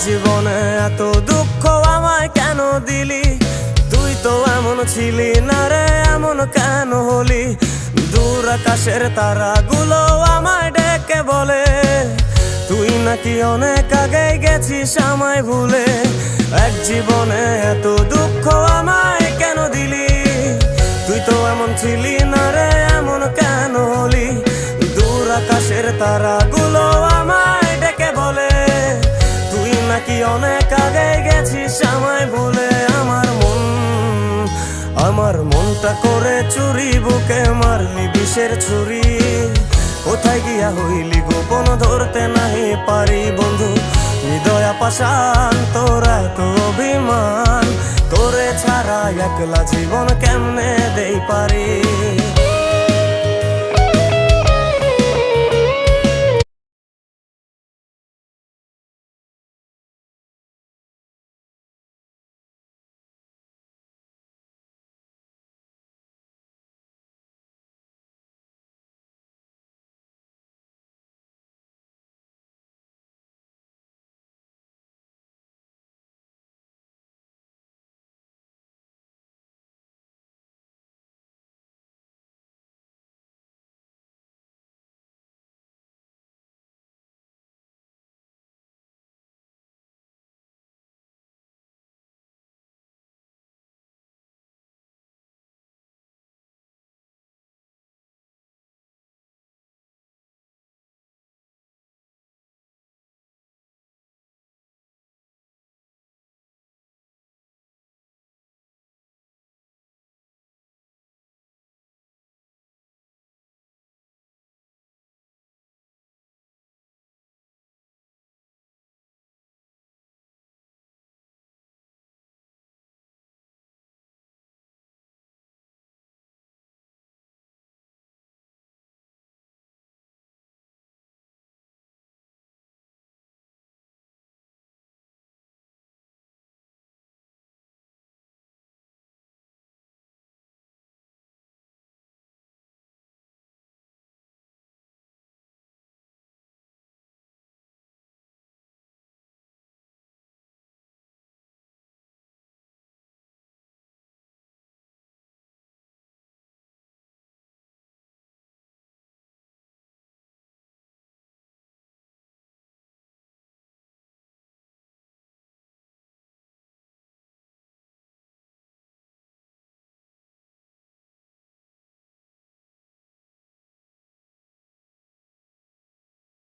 জীবনে এত দুঃখ আমায় কেন দিলি? তুই তো এমন ছিলি না রে, এমন কেন হলি? দূর আকাশের তারাগুলো আমায় ডেকে বলে তুই নাকি অনেক আগে গেছিস আমায় ভুলে। এক জীবনে এত দুঃখ আমায় কেন দিলি? তুই তো এমন ছিলি না রে, এমন কেন হলি? দূর আকাশের তারাগুলো আমায় ডেকে বলে তুই নাকি অনেক আগে গেছিস আমায় ভুলে। আমার মনটা করে চুরি, বুকে মারলি বিষের ছুরি। কোথায় গিয়া হইলি গোপন ধরতে নাহি পারি বন্ধু। হৃদয় পাষাণ তোর এত অভিমান, তোরে ছাড়া একলা জীবন কেমনে দেই পারি?